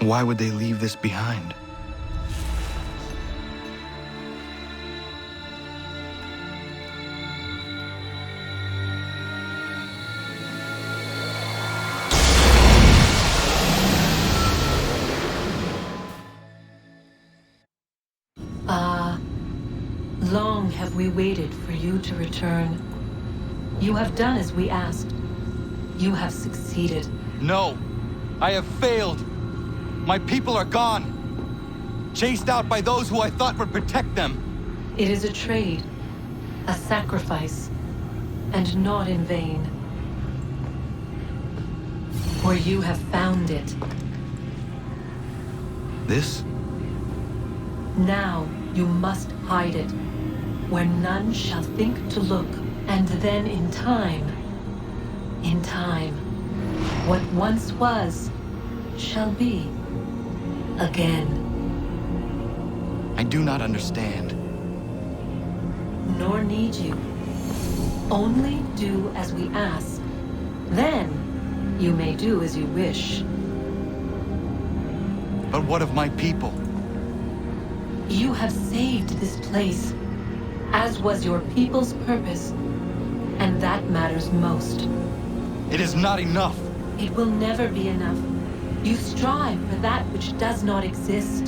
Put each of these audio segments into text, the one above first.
Why would they leave this behind? Long have we waited for you to return. You have done as we asked. You have succeeded. No! I have failed! My people are gone! Chased out by those who I thought would protect them! It is a trade, a sacrifice, and not in vain. For you have found it. This? Now you must hide it, where none shall think to look, and then in time, what once was, shall be again. I do not understand. Nor need you. Only do as we ask. Then you may do as you wish. But what of my people? You have saved this place, as was your people's purpose, and that matters most. It is not enough! It will never be enough. You strive for that which does not exist.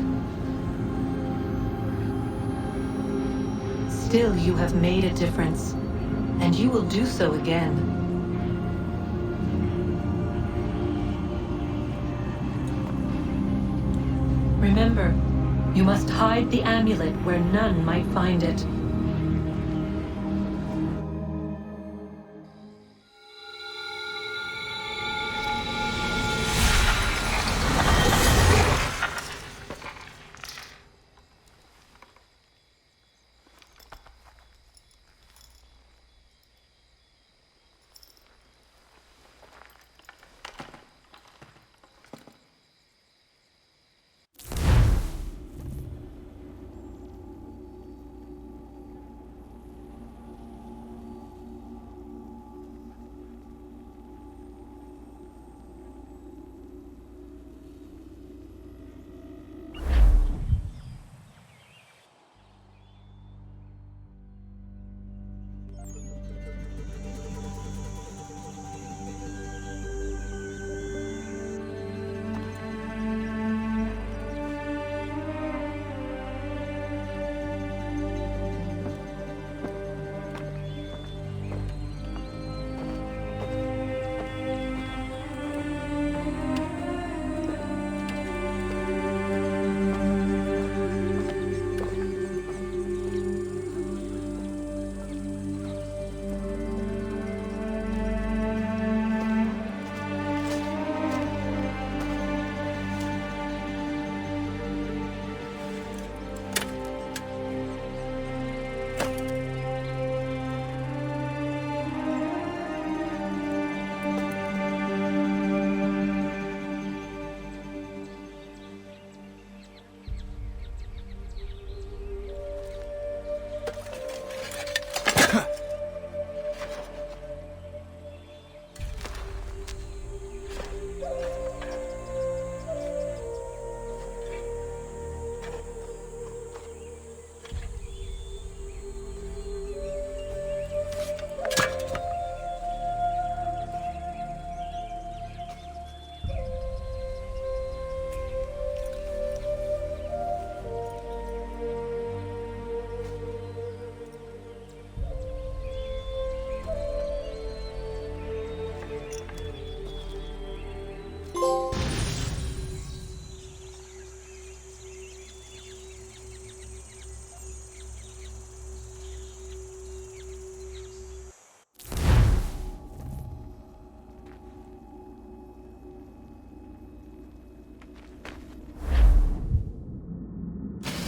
Still, you have made a difference, and you will do so again. Remember, you must hide the amulet where none might find it.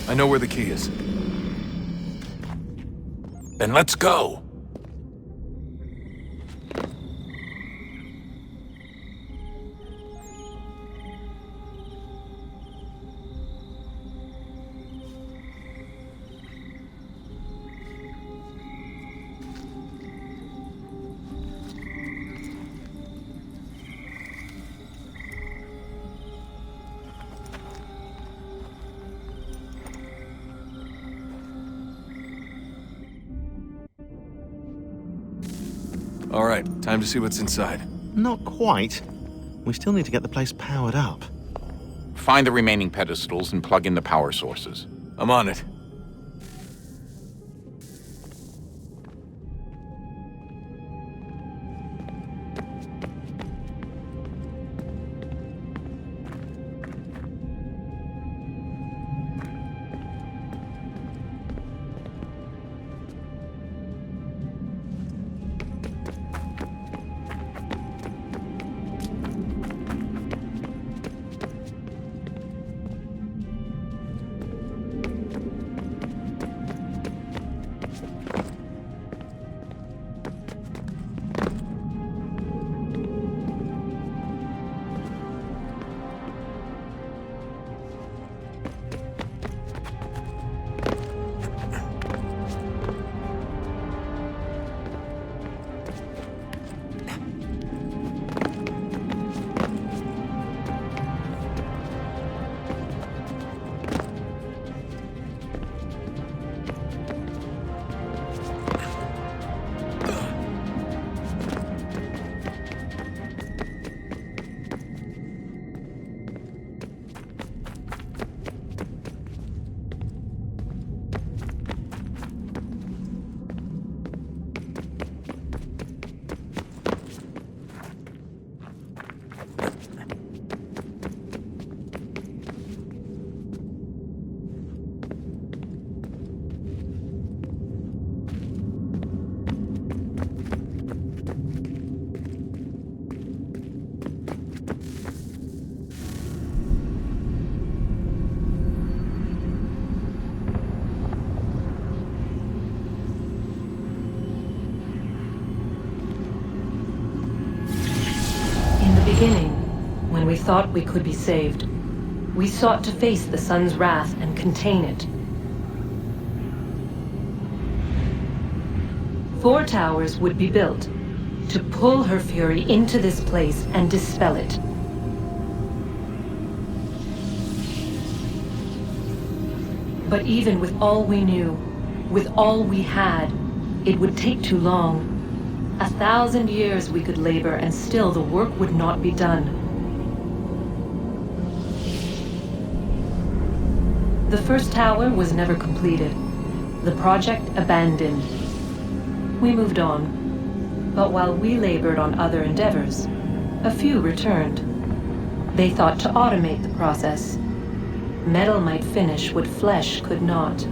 I know where the key is. Then let's go! All right, time to see what's inside. Not quite. We still need to get the place powered up. Find the remaining pedestals and plug in the power sources. I'm on it. Beginning, when we thought we could be saved, we sought to face the sun's wrath and contain it. 4 towers would be built to pull her fury into this place and dispel it. But even with all we knew, with all we had, it would take too long. 1,000 years we could labor and still the work would not be done. The first tower was never completed. The project abandoned. We moved on. But while we labored on other endeavors, a few returned. They thought to automate the process. Metal might finish what flesh could not.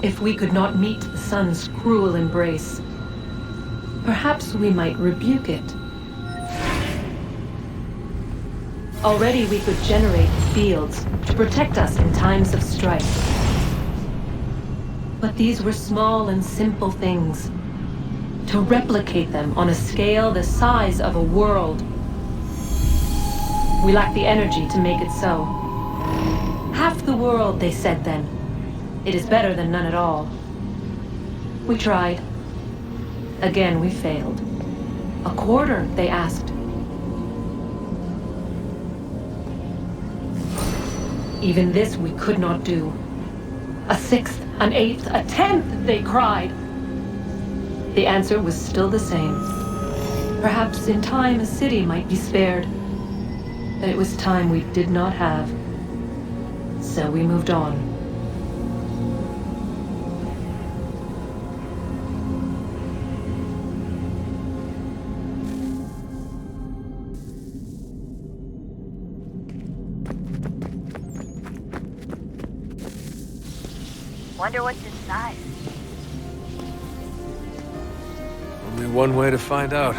If we could not meet the sun's cruel embrace, perhaps we might rebuke it. Already we could generate fields to protect us in times of strife. But these were small and simple things. To replicate them on a scale the size of a world, we lack the energy to make it so. Half the world, they said then. It is better than none at all. We tried. Again we failed. A quarter, they asked. Even this we could not do. A sixth, an eighth, a tenth, they cried. The answer was still the same. Perhaps in time a city might be spared. But it was time we did not have. So we moved on. Wonder what's inside. Only one way to find out.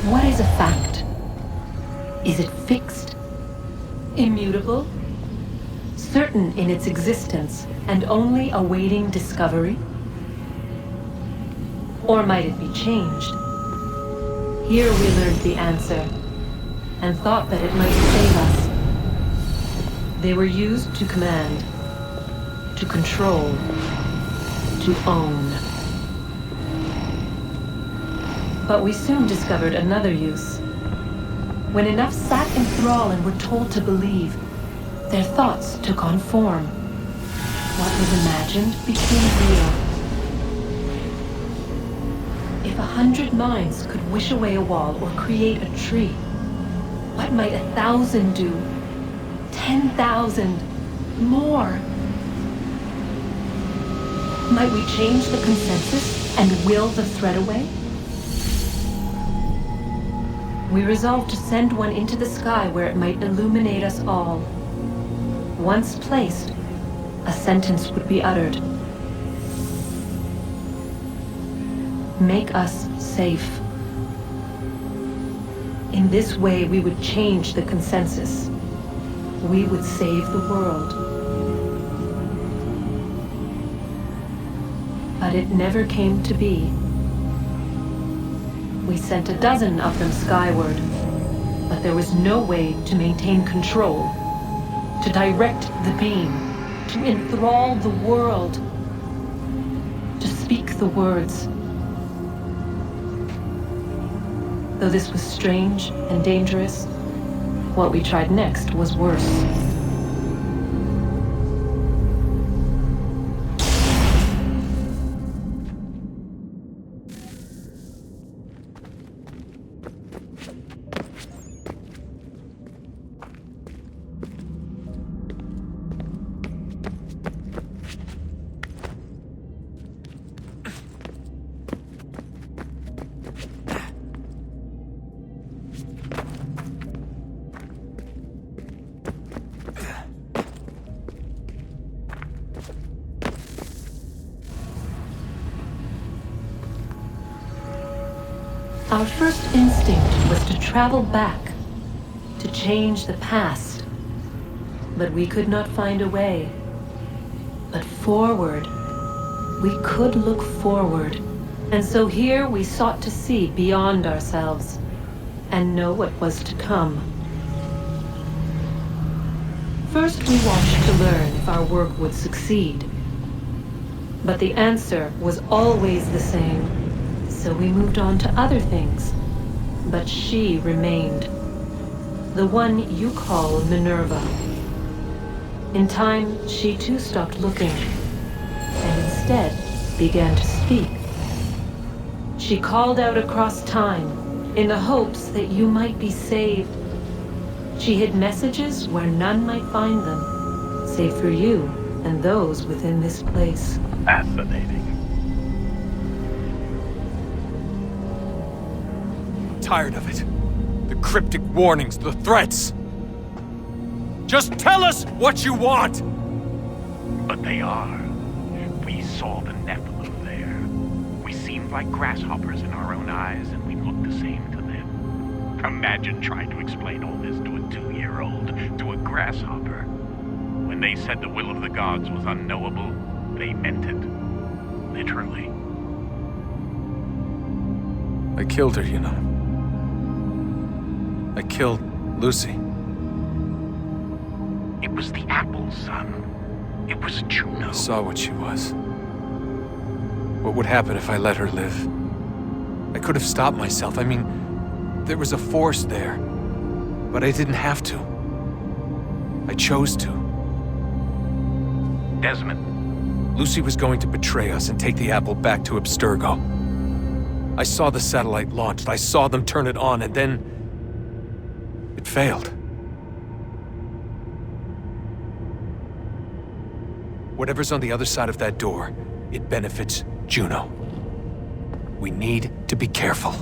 What is a fact? Is it fixed? Immutable? Certain in its existence and only awaiting discovery? Or might it be changed? Here we learned the answer and thought that it might save us. They were used to command, to control, to own. But we soon discovered another use. When enough sat in thrall and were told to believe, their thoughts took on form. What was imagined became real. If 100 minds could wish away a wall or create a tree, what might 1,000 do? 10,000? More? Might we change the consensus and will the threat away? We resolved to send one into the sky where it might illuminate us all. Once placed, a sentence would be uttered. Make us safe. In this way, we would change the consensus. We would save the world. But it never came to be. We sent a dozen of them skyward, but there was no way to maintain control, to direct the beam, to enthrall the world, to speak the words. Though this was strange and dangerous, what we tried next was worse. Our first instinct was to travel back, to change the past. But we could not find a way. But forward. We could look forward. And so here we sought to see beyond ourselves and know what was to come. First, we watched to learn if our work would succeed. But the answer was always the same, so we moved on to other things. But she remained. The one you call Minerva. In time, she too stopped looking, and instead began to speak. She called out across time, in the hopes that you might be saved. She hid messages where none might find them, save for you and those within this place. Fascinating. Tired of it. The cryptic warnings, the threats. Just tell us what you want! But they are. We saw the Nephilim there. We seemed like grasshoppers in our own eyes, and we looked the same to them. Imagine trying to explain all this to a 2-year-old, to a grasshopper. When they said the will of the gods was unknowable, they meant it. Literally. I killed her, you know. I killed Lucy. It was the apple, son. It was Juno. I saw what she was. What would happen if I let her live? I could have stopped myself. I mean, there was a force there. But I didn't have to. I chose to. Desmond. Lucy was going to betray us and take the apple back to Abstergo. I saw the satellite launched. I saw them turn it on, and then it failed. Whatever's on the other side of that door, it benefits Juno. We need to be careful.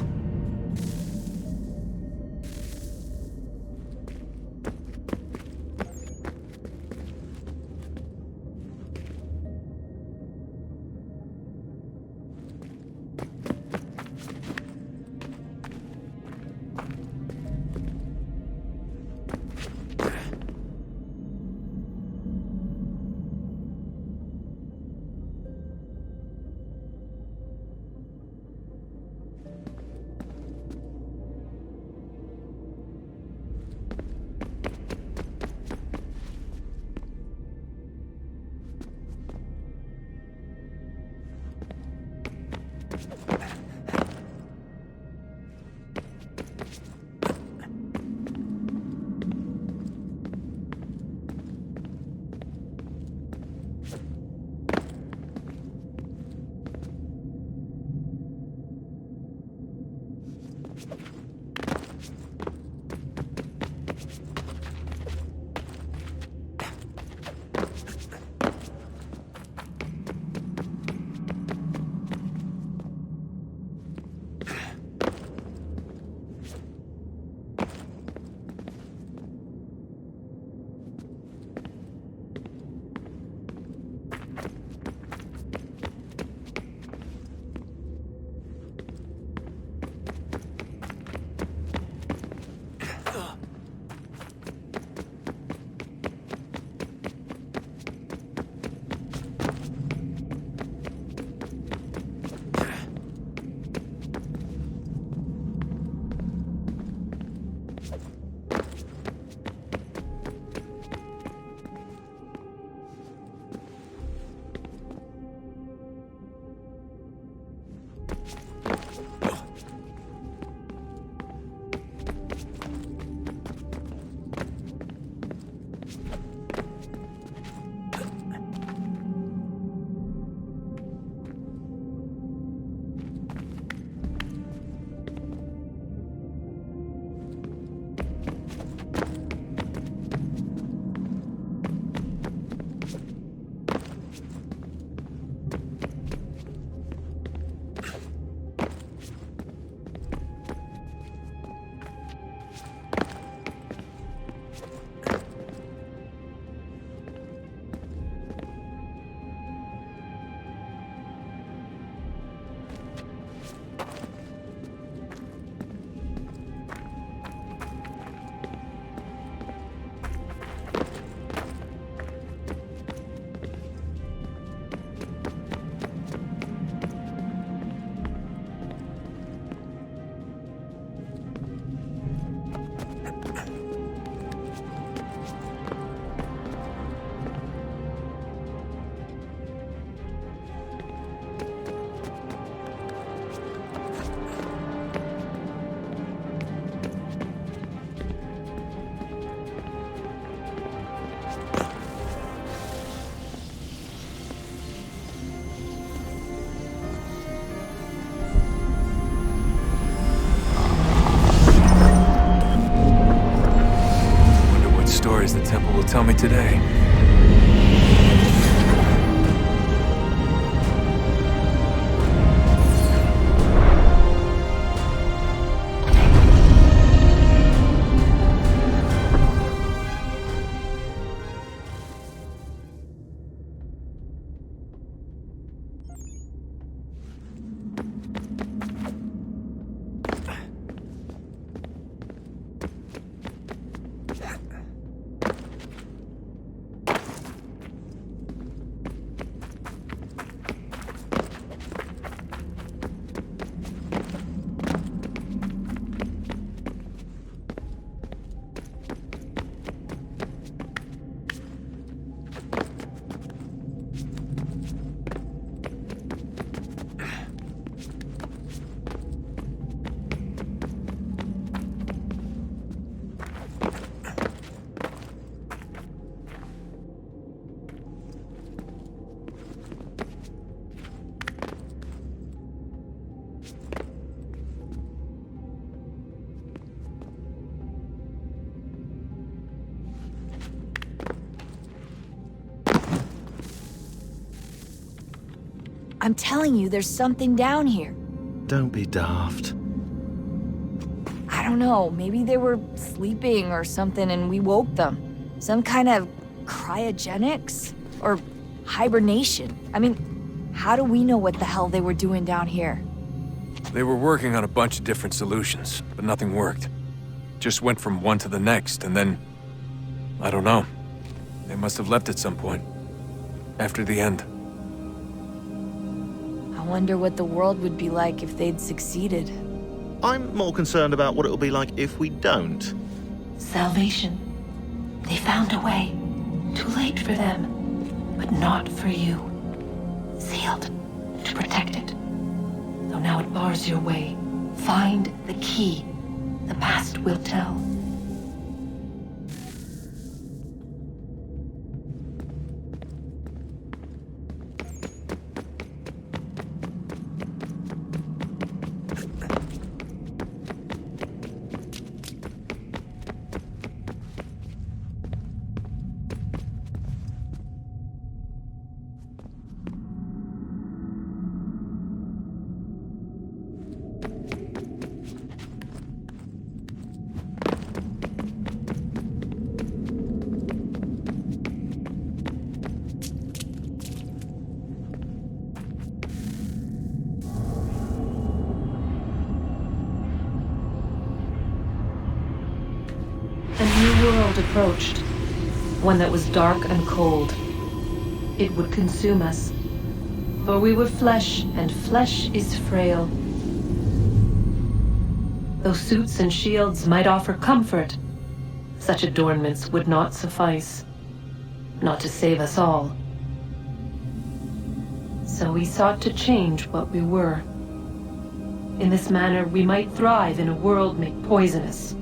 tell me today. I'm telling you, there's something down here. Don't be daft. I don't know, maybe they were sleeping or something and we woke them. Some kind of cryogenics? Or hibernation? I mean, how do we know what the hell they were doing down here? They were working on a bunch of different solutions, but nothing worked. Just went from one to the next, and then... I don't know. They must have left at some point. After the end. I wonder what the world would be like if they'd succeeded. I'm more concerned about what it'll be like if we don't. Salvation. They found a way. Too late for them, but not for you. Sealed to protect it. Though now it bars your way. Find the key. The past will tell. World approached, one that was dark and cold. It would consume us, for we were flesh, and flesh is frail. Though suits and shields might offer comfort, such adornments would not suffice, not to save us all. So we sought to change what we were. In this manner, we might thrive in a world made poisonous.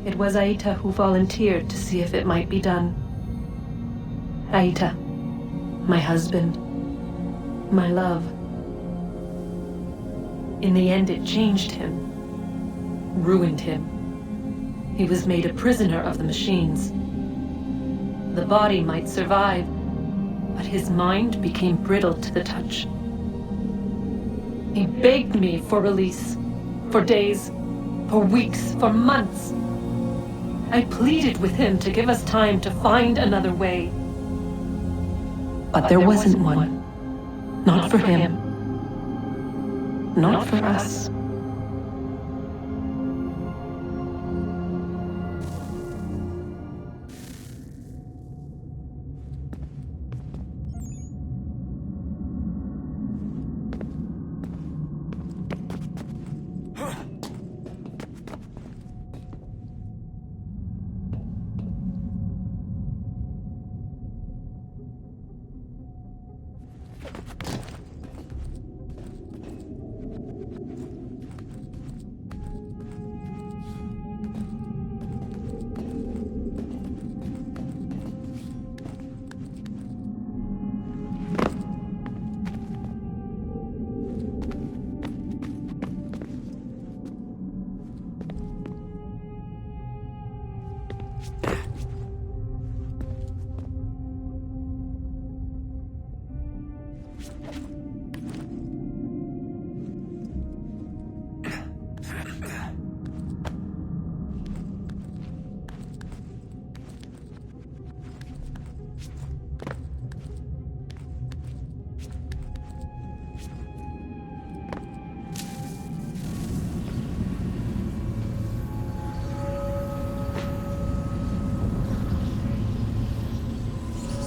It was Aita who volunteered to see if it might be done. Aita, my husband, my love. In the end, it changed him, ruined him. He was made a prisoner of the machines. The body might survive, but his mind became brittle to the touch. He begged me for release, for days, for weeks, for months. I pleaded with him to give us time to find another way. But there wasn't one. Not for him. Not for us.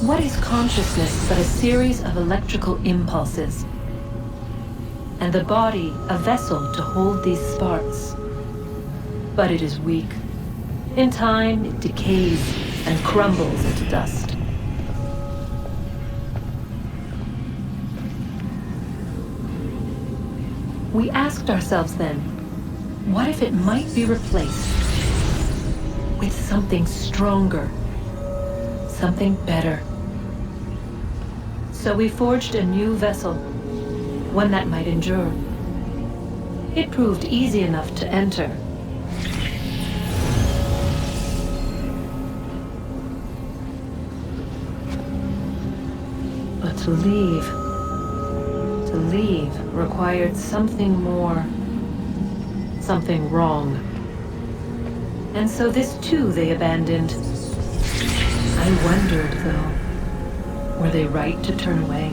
What is consciousness but a series of electrical impulses? And the body a vessel to hold these sparks. But it is weak. In time, it decays and crumbles into dust. We asked ourselves then, what if it might be replaced with something stronger, something better? So we forged a new vessel, one that might endure. It proved easy enough to enter. But to leave required something more, something wrong. And so this too they abandoned. I wondered, though, were they right to turn away?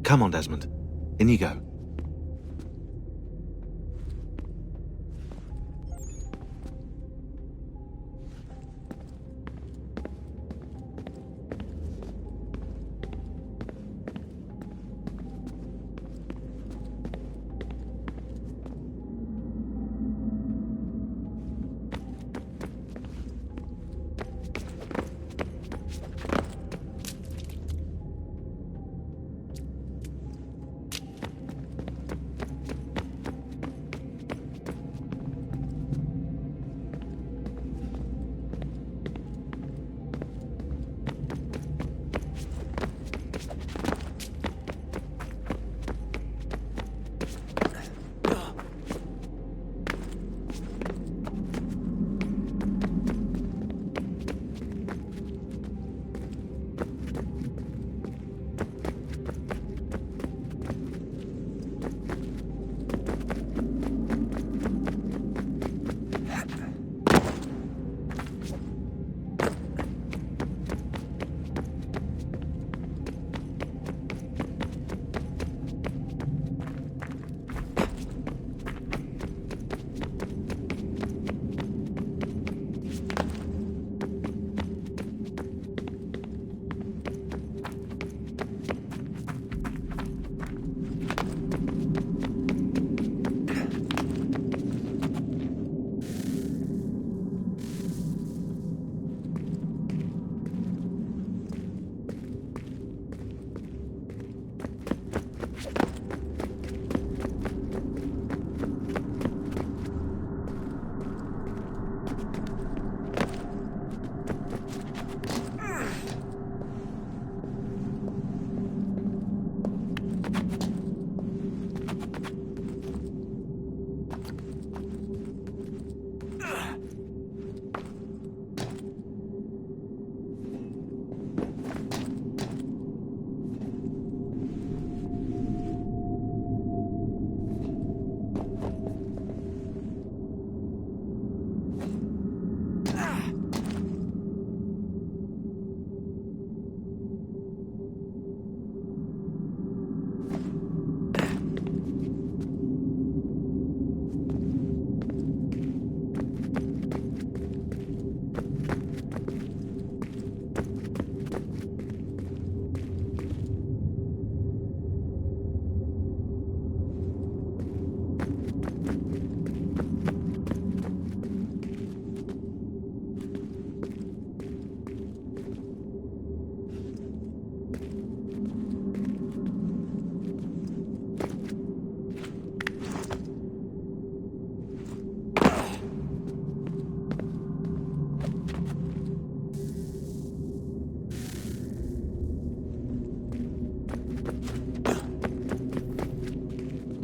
Come on, Desmond. In you go.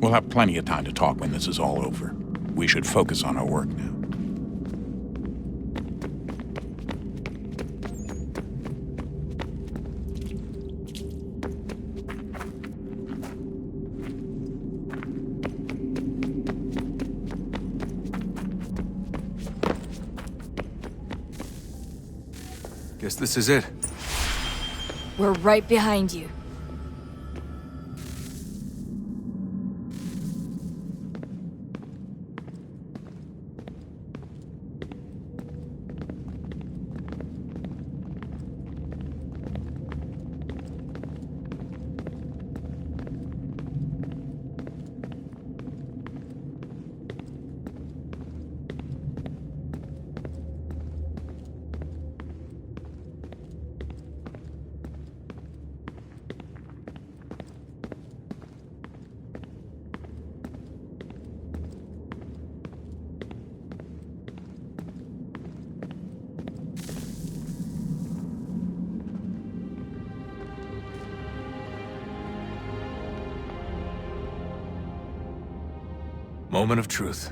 We'll have plenty of time to talk when this is all over. We should focus on our work now. Guess this is it. We're right behind you. Moment of truth.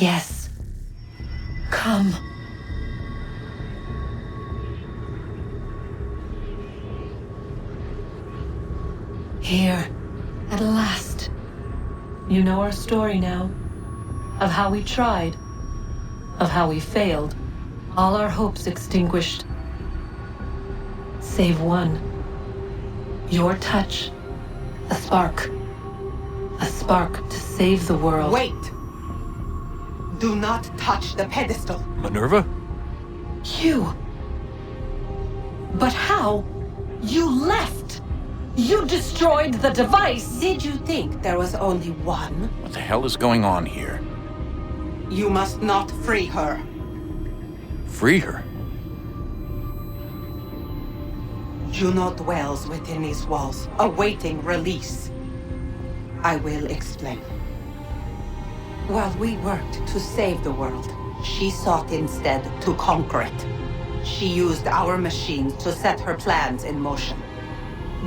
Yes. Come. Here, at last. You know our story now. Of how we tried. Of how we failed. All our hopes extinguished. Save one. Your touch. A spark. A spark to save the world. Wait! Do not touch the pedestal. Minerva? You. But how? You left! You destroyed the device! Did you think there was only one? What the hell is going on here? You must not free her. Free her? Juno dwells within these walls, awaiting release. I will explain. While we worked to save the world, she sought instead to conquer it. She used our machines to set her plans in motion.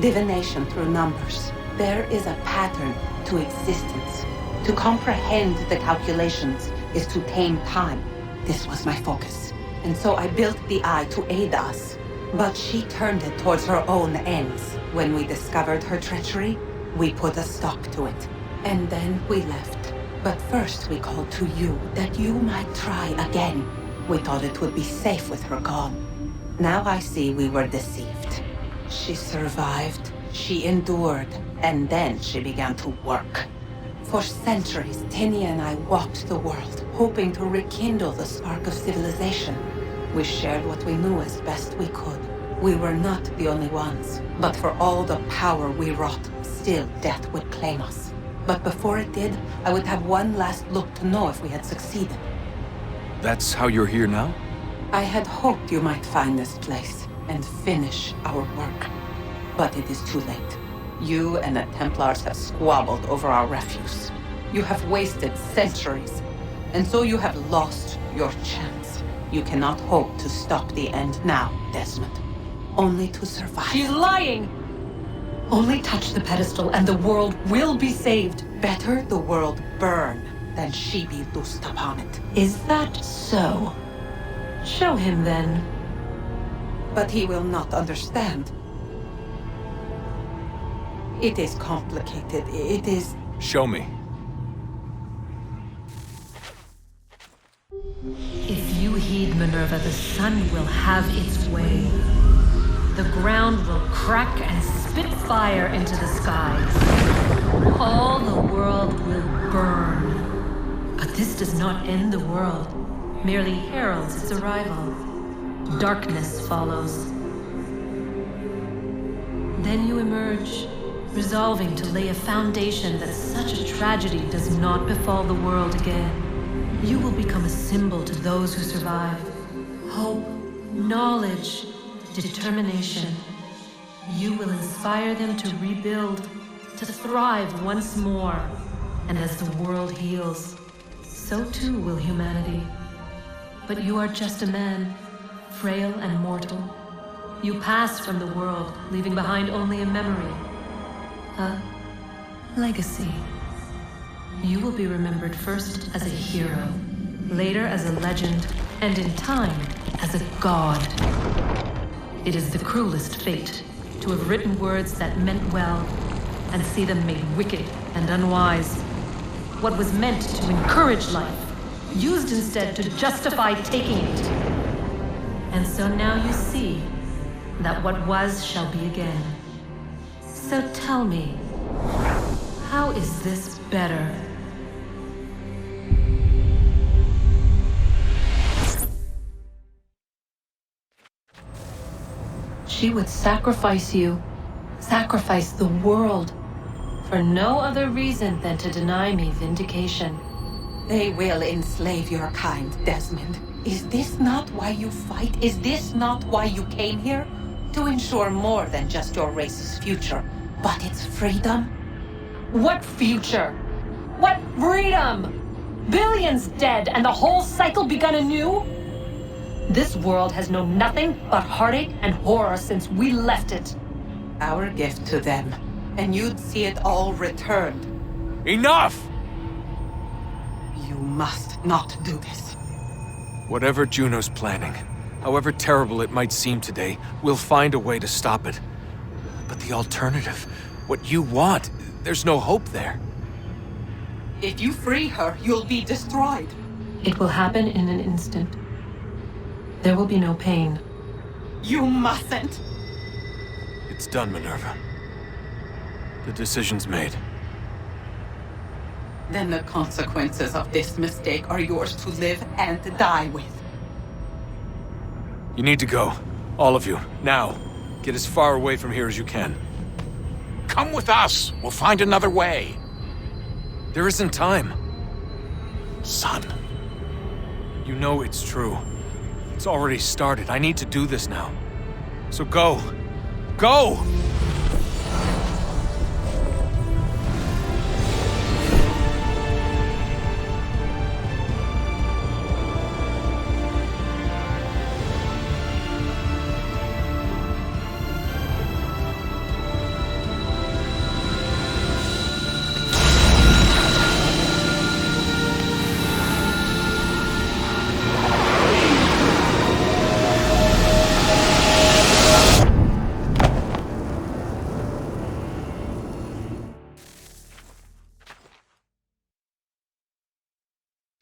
Divination through numbers. There is a pattern to existence. To comprehend the calculations is to tame time. This was my focus. And so I built the Eye to aid us. But she turned it towards her own ends. When we discovered her treachery, we put a stop to it. And then we left. But first we called to you that you might try again. We thought it would be safe with her gone. Now I see we were deceived. She survived, she endured, and then she began to work. For centuries, Tinia and I walked the world, hoping to rekindle the spark of civilization. We shared what we knew as best we could. We were not the only ones, but for all the power we wrought, still death would claim us. But before it did, I would have one last look to know if we had succeeded. That's how you're here now? I had hoped you might find this place and finish our work. But it is too late. You and the Templars have squabbled over our refuse. You have wasted centuries, and so you have lost your chance. You cannot hope to stop the end now, Desmond. Only to survive. She's lying! Only touch the pedestal and the world will be saved. Better the world burn than she be loosed upon it. Is that so? Show him then. But he will not understand. It is complicated. It is... Show me. If you heed Minerva, the sun will have its way. The ground will crack and spit fire into the skies. All the world will burn. But this does not end the world, merely heralds its arrival. Darkness follows. Then you emerge, resolving to lay a foundation that such a tragedy does not befall the world again. You will become a symbol to those who survive. Hope, knowledge, determination. You will inspire them to rebuild, to thrive once more. And as the world heals, so too will humanity. But you are just a man, frail and mortal. You pass from the world, leaving behind only a memory. A legacy. You will be remembered first as a hero, later as a legend, and in time, as a god. It is the cruelest fate to have written words that meant well, and see them made wicked and unwise. What was meant to encourage life, used instead to justify taking it. And so now you see that what was shall be again. So tell me, how is this better? She would sacrifice you, sacrifice the world, for no other reason than to deny me vindication. They will enslave your kind, Desmond. Is this not why you fight? Is this not why you came here? To ensure more than just your race's future, but its freedom? What future? What freedom? Billions dead and the whole cycle begun anew? This world has known nothing but heartache and horror since we left it. Our gift to them, and you'd see it all returned. Enough! You must not do this. Whatever Juno's planning, however terrible it might seem today, we'll find a way to stop it. But the alternative, what you want, there's no hope there. If you free her, you'll be destroyed. It will happen in an instant. There will be no pain. You mustn't. It's done, Minerva. The decision's made. Then the consequences of this mistake are yours to live and die with. You need to go. All of you. Now. Get as far away from here as you can. Come with us. We'll find another way. There isn't time. Son. You know it's true. It's already started. I need to do this now. So go. Go!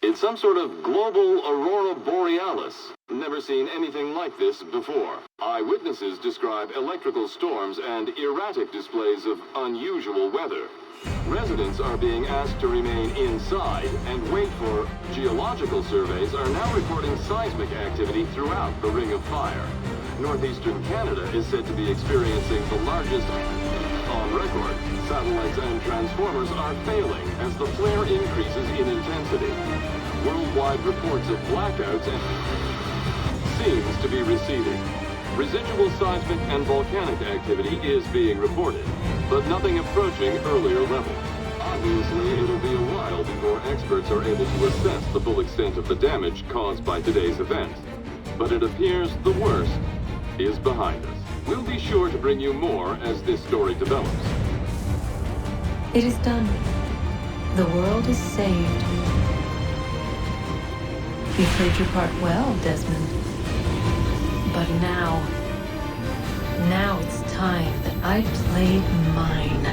It's some sort of global aurora borealis. Never seen anything like this before. Eyewitnesses describe electrical storms and erratic displays of unusual weather. Residents are being asked to remain inside and wait for geological surveys are now reporting seismic activity throughout the Ring of Fire. Northeastern Canada is said to be experiencing the largest on record. Satellites and transformers are failing as the flare increases in intensity. Worldwide reports of blackouts seems to be receding. Residual seismic and volcanic activity is being reported, but nothing approaching earlier levels. Obviously, it'll be a while before experts are able to assess the full extent of the damage caused by today's event. But it appears the worst is behind us. We'll be sure to bring you more as this story develops. It is done. The world is saved. You played your part well, Desmond. But now it's time that I played mine.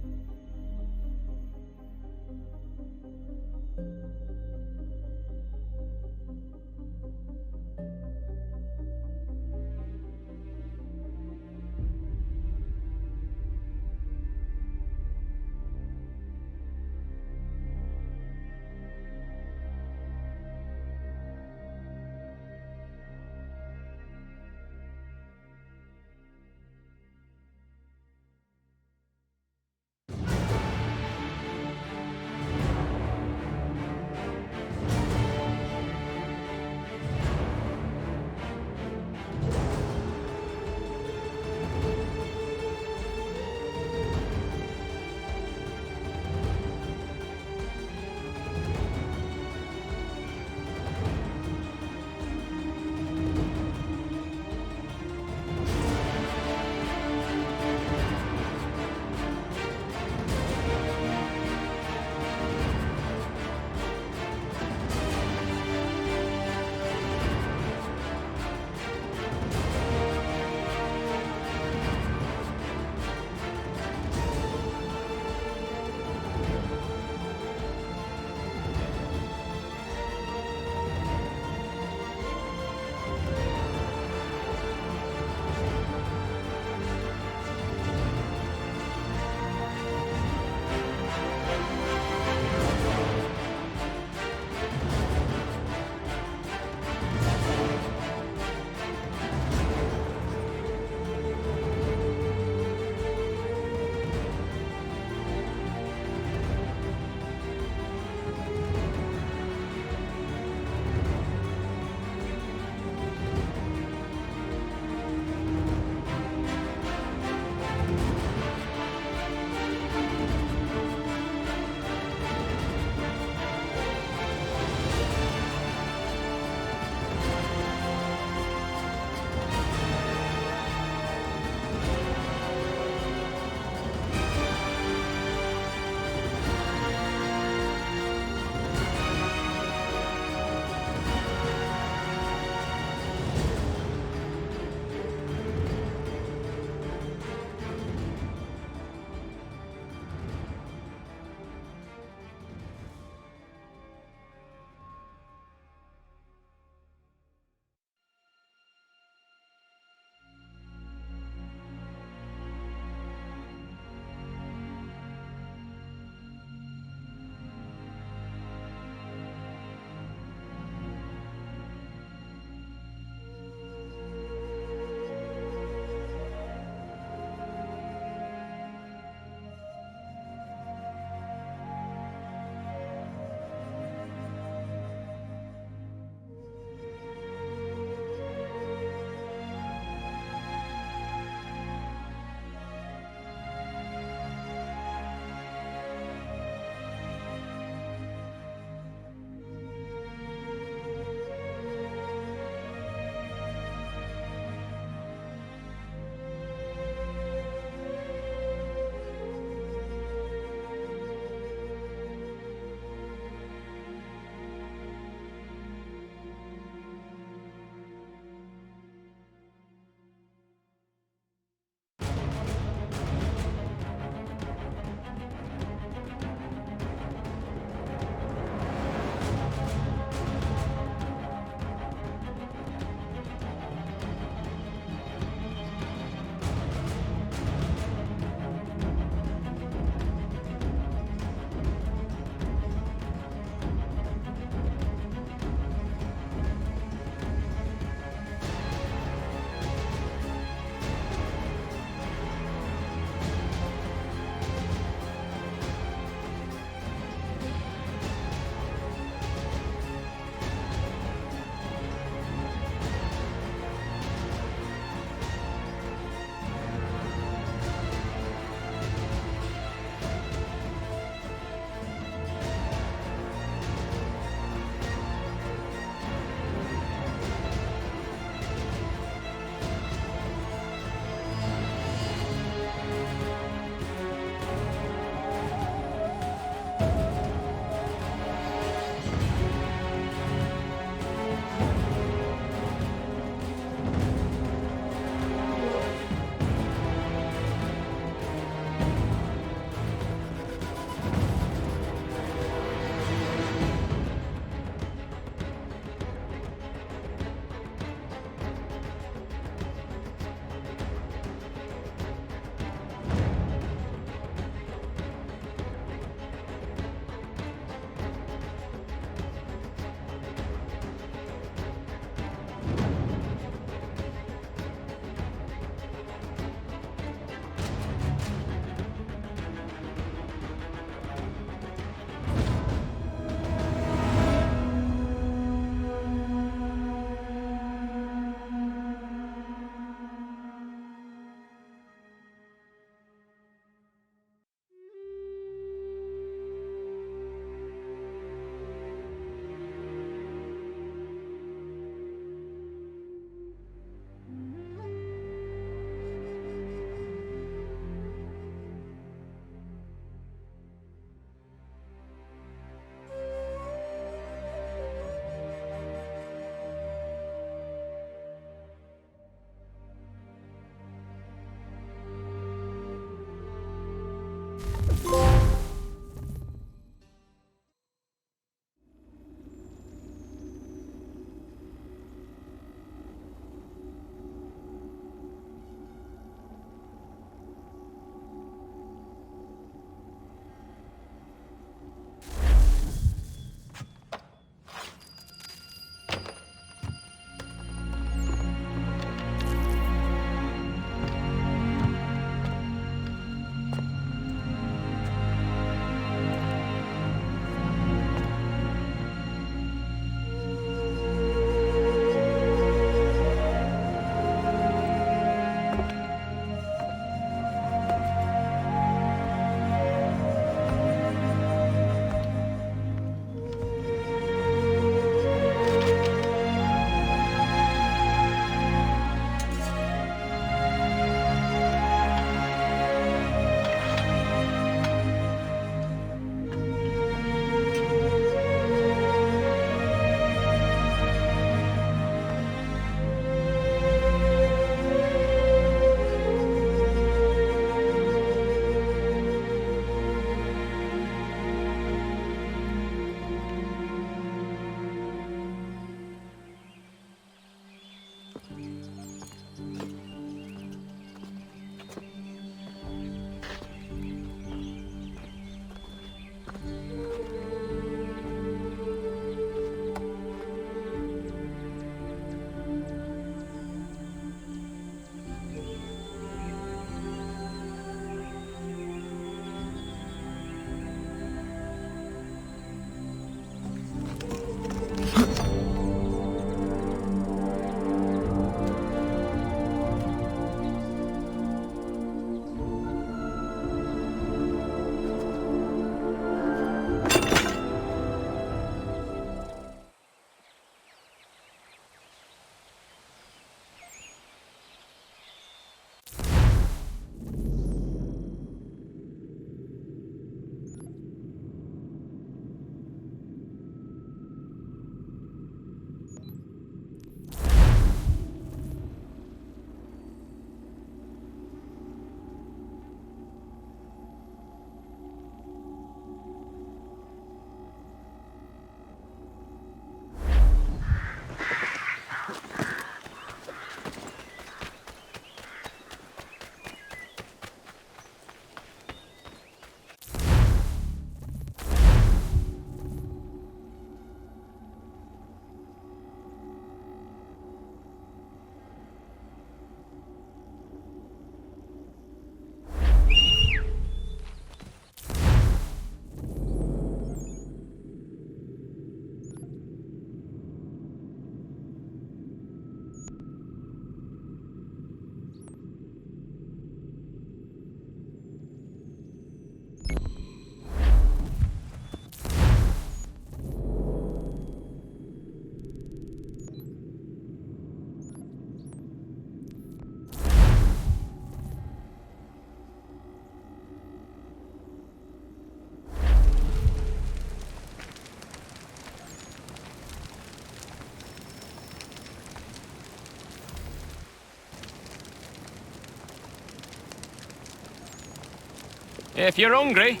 If you're hungry,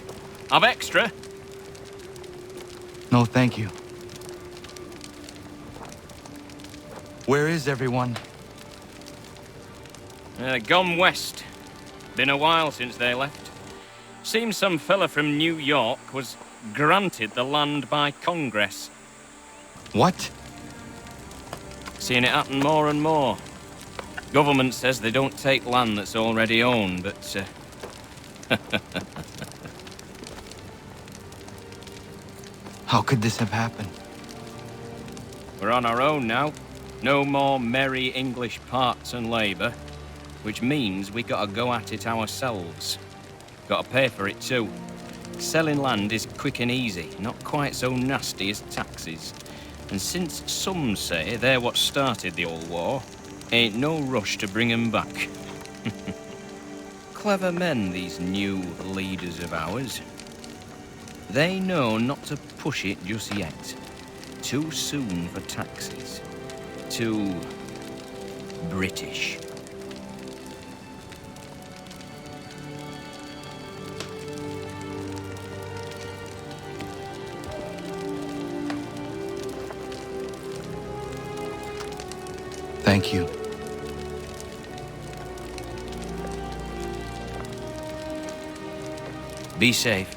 I've extra. No, thank you. Where is everyone? Gone west. Been a while since they left. Seems some fella from New York was granted the land by Congress. What? Seeing it happen more and more. Government says they don't take land that's already owned, but... How could this have happened? We're on our own now. No more merry English parts and labour. Which means we gotta go at it ourselves. Gotta pay for it too. Selling land is quick and easy, not quite so nasty as taxes. And since some say they're what started the old war, ain't no rush to bring 'em back. Clever men, these new leaders of ours. They know not to push it just yet. Too soon for taxes. Too British. Thank you. Be safe.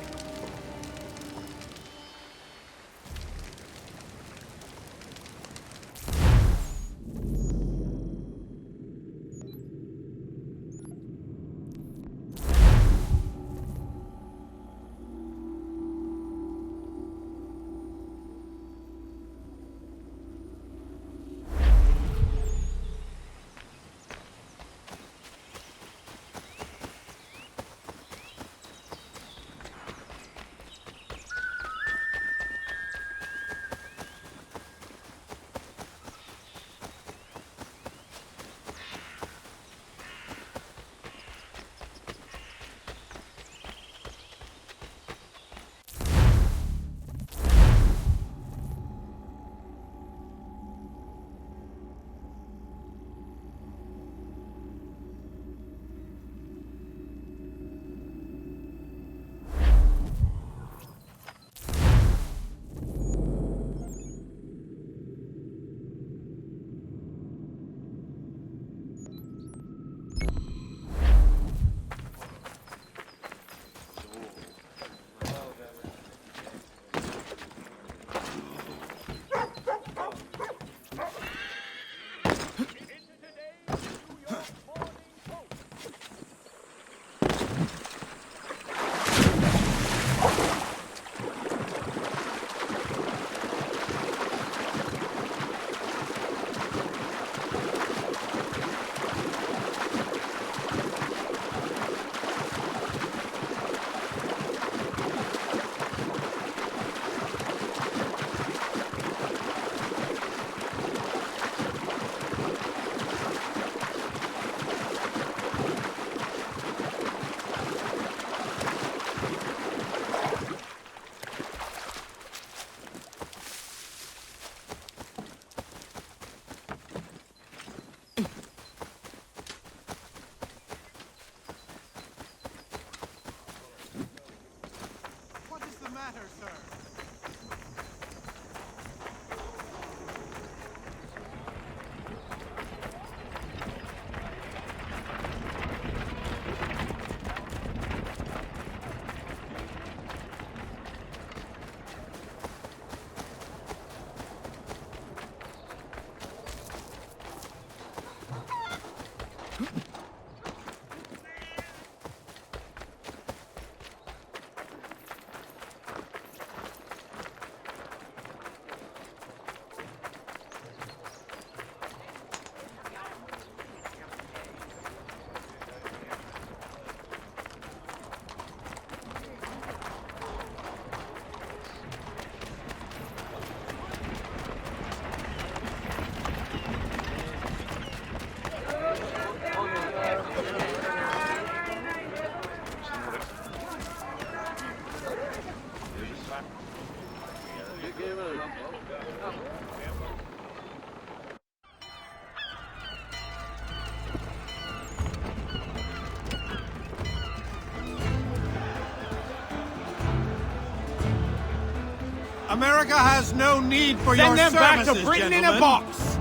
America has no need for your services, back to Britain gentlemen. in a box!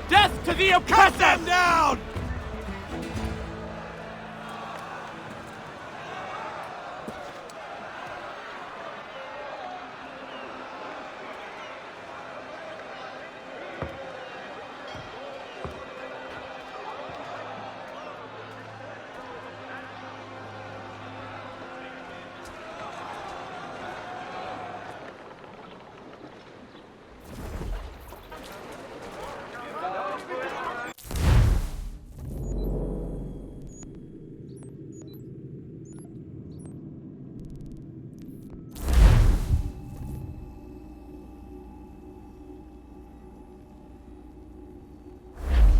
Death to the oppressor! Cut them down!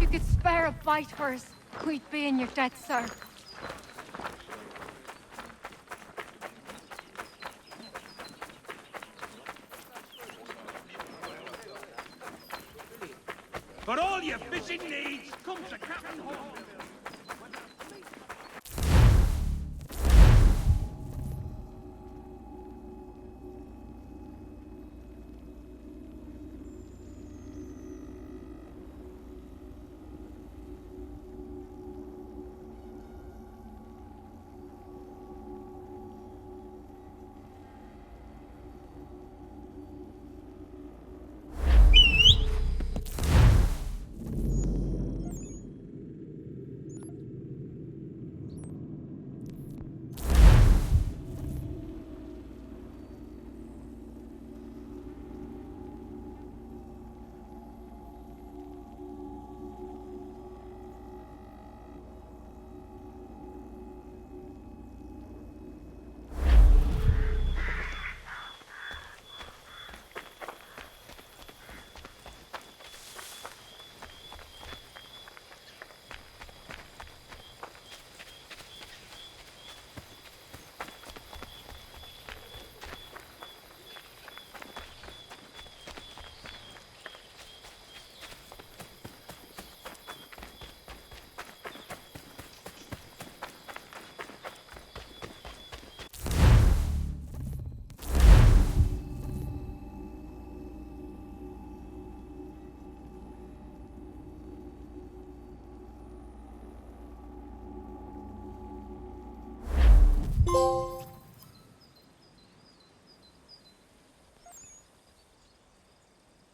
If you could spare a bite for us, we'd be in your debt, sir. For all your fishing needs, come to Captain Hawke.